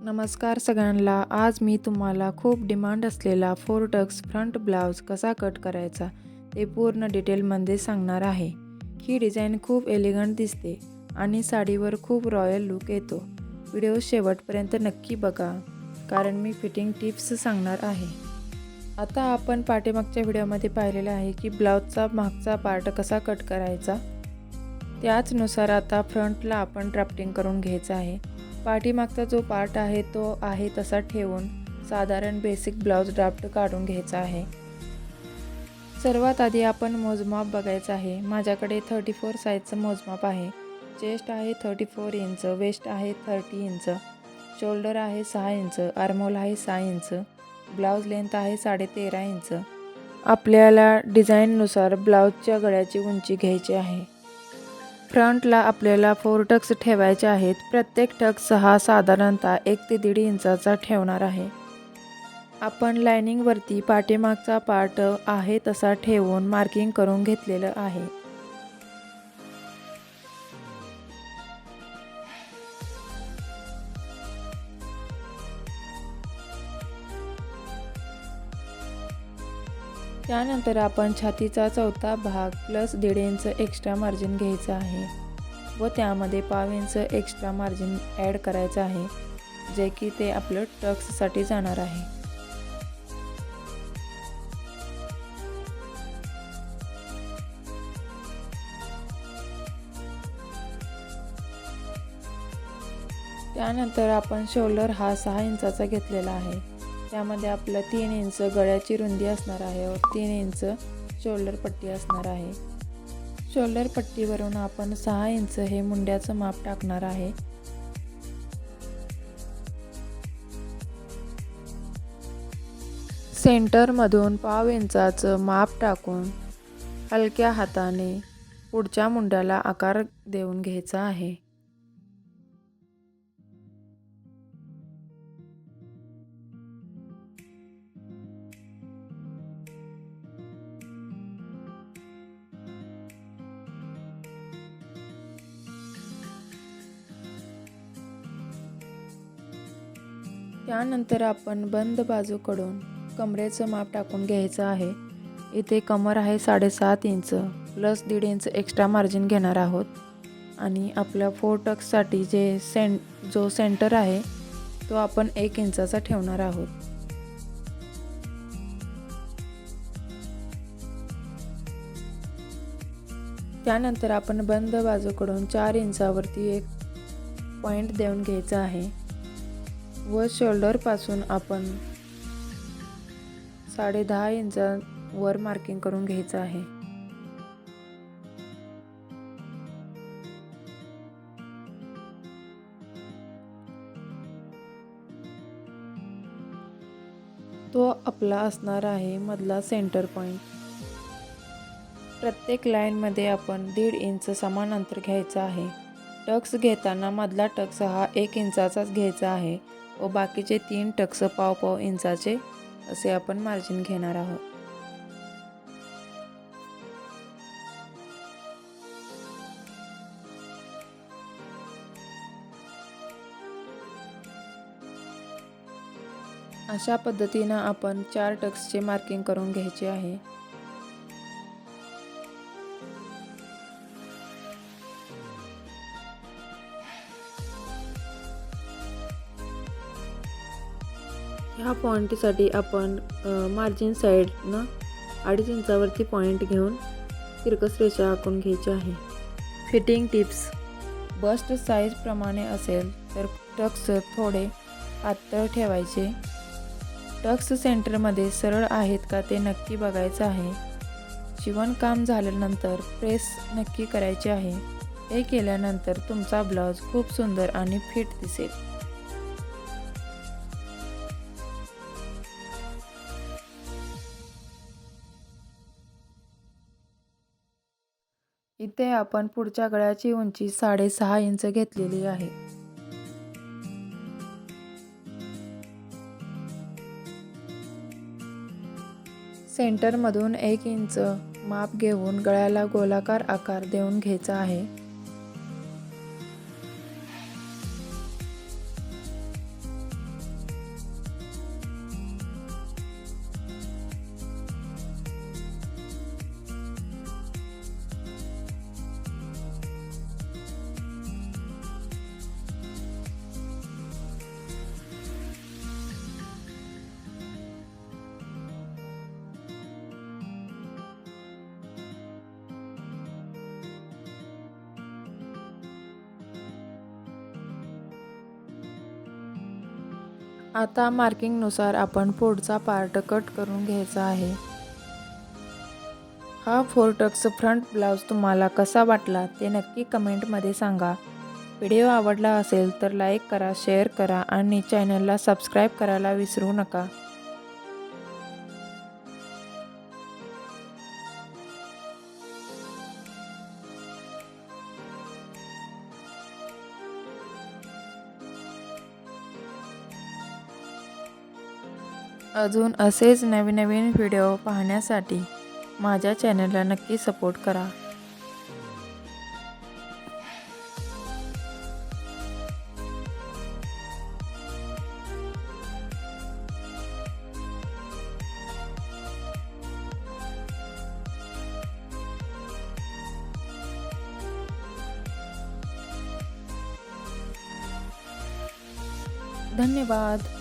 नमस्कार सगळ्यांना. आज मी तुम्हाला खूप डिमांड असलेला 4 टक्स फ्रंट ब्लाउज कसा कट करायचा ते पूर्ण डिटेलमध्ये सांगणार आहे. ही डिझाईन खूप एलिगंट दिसते आणि साडीवर खूप रॉयल लुक येतो. व्हिडिओ शेवटपर्यंत नक्की बघा कारण मी फिटिंग टिप्स सांगणार आहे. आता आपण पाठीमागच्या व्हिडिओमध्ये पाहिलेलं आहे की ब्लाउजचा मागचा पार्ट कसा कट करायचा. त्याचनुसार आता फ्रंटला आपण ड्राफ्टिंग करून घ्यायचं आहे. पाठीमागचा जो पार्ट आहे तो आहे तसा ठेवून साधारण बेसिक ब्लाउज ड्राफ्ट काढून घ्यायचा आहे. सर्वात आधी आपण मोजमाप बघायचं आहे. माझ्याकडे 34 साईजचं मोजमाप आहे. चेस्ट आहे 34 इंच, वेस्ट आहे 30 इंच, शोल्डर आहे 6 इंच, आर्महोल आहे 6 इंच, ब्लाउज लेंथ आहे 13.5 इंच. आपल्याला डिझाईननुसार ब्लाउजच्या गळ्याची उंची घ्यायची आहे. फ्रंटला आपल्याला 4 टक्स ठेवायचे आहेत. प्रत्येक टक्स हा साधारणतः 1 ते 1.5 इंचाचा ठेवणार आहे. आपण लायनिंगवरती पाठीमागचा पार्ट आहे तसा ठेवून मार्किंग करून घेतलेलं आहे. त्यानंतर आपण छातीचा चौथा भाग प्लस 1.5 इंच एक्स्ट्रा मार्जिन घ्यायचं आहे व त्यामध्ये 1/2 इंच एक्स्ट्रा मार्जिन ॲड करायचं आहे, जे की ते आपलं टक्ससाठी जाणार आहे. त्यानंतर आपण शोल्डर हा 6 इंचाचा घेतलेला आहे. त्यामध्ये आपलं 3 इंच गळ्याची रुंदी असणार आहे व 3 इंच शोल्डर पट्टी असणार आहे. शोल्डर पट्टीवरून आपण 6 इंच हे मुंड्याचं माप टाकणार आहे. सेंटरमधून 1/2 इंचाचं माप टाकून हलक्या हाताने पुढच्या मुंड्याला आकार देऊन घ्यायचा आहे. त्यानंतर आपण बंद बाजूकडून कमरेचं माप टाकून घ्यायचं आहे. इथे कमर आहे 7.5 inch plus 1.5 inch extra margin घेणार आहोत आणि आपल्या 4 टक्ससाठी जो सेंटर आहे तो आपण 1 इंचाचा ठेवणार आहोत. त्यानंतर आपण बंद बाजूकडून 4 इंचावरती एक पॉईंट देऊन घ्यायचा आहे व शोल्डरपासून आपण 10.5 इंचावर मार्किंग करून घ्यायचं आहे. तो आपला असणार आहे मधला सेंटर पॉईंट. प्रत्येक लाईनमध्ये आपण 1.5 इंच समान अंतर घ्यायचं आहे. टक्स घेताना मधला टक्स हा 1 इंचाचाच घ्यायचा आहे व बाकीचे 3 टक्स 1/2 इंचाचे असे आपण मार्जिन घेणार आहोत. अशा पद्धतीनं आपण 4 टक्सचे मार्किंग करून घ्यायचे आहे. ह्या पॉईंटसाठी आपण मार्जिन साईडनं 2.5 इंचावरती पॉईंट घेऊन तिरकस रेषा आखून घ्यायची आहे. Fitting tips. बस्ट साईज प्रमाणे असेल तर टक्स थोडे पातळ ठेवायचे. टक्स सेंटरमध्ये सरळ आहेत का ते नक्की बघायचं आहे. शिवणकाम झाल्यानंतर प्रेस नक्की करायचे आहे. हे केल्यानंतर तुमचा ब्लाउज खूप सुंदर आणि फिट दिसेल. इथे आपण पुढच्या गळ्याची उंची 6.5 इंच घेतलेली आहे. सेंटरमधून 1 इंच माप घेऊन गळ्याला गोलाकार आकार देऊन घ्यायचा आहे. आता मार्किंगनुसार आपण पुढचा पार्ट कट करून घ्यायचा आहे. हा 4 टक्स फ्रंट ब्लाऊज तुम्हाला कसा वाटला ते नक्की कमेंटमध्ये सांगा. व्हिडिओ आवडला असेल तर लाईक करा, शेअर करा आणि चॅनलला सबस्क्राईब करायला विसरू नका. अजून असेच नवीन व्हिडिओ पाहण्यासाठी माझ्या चॅनलला नक्की सपोर्ट करा. धन्यवाद.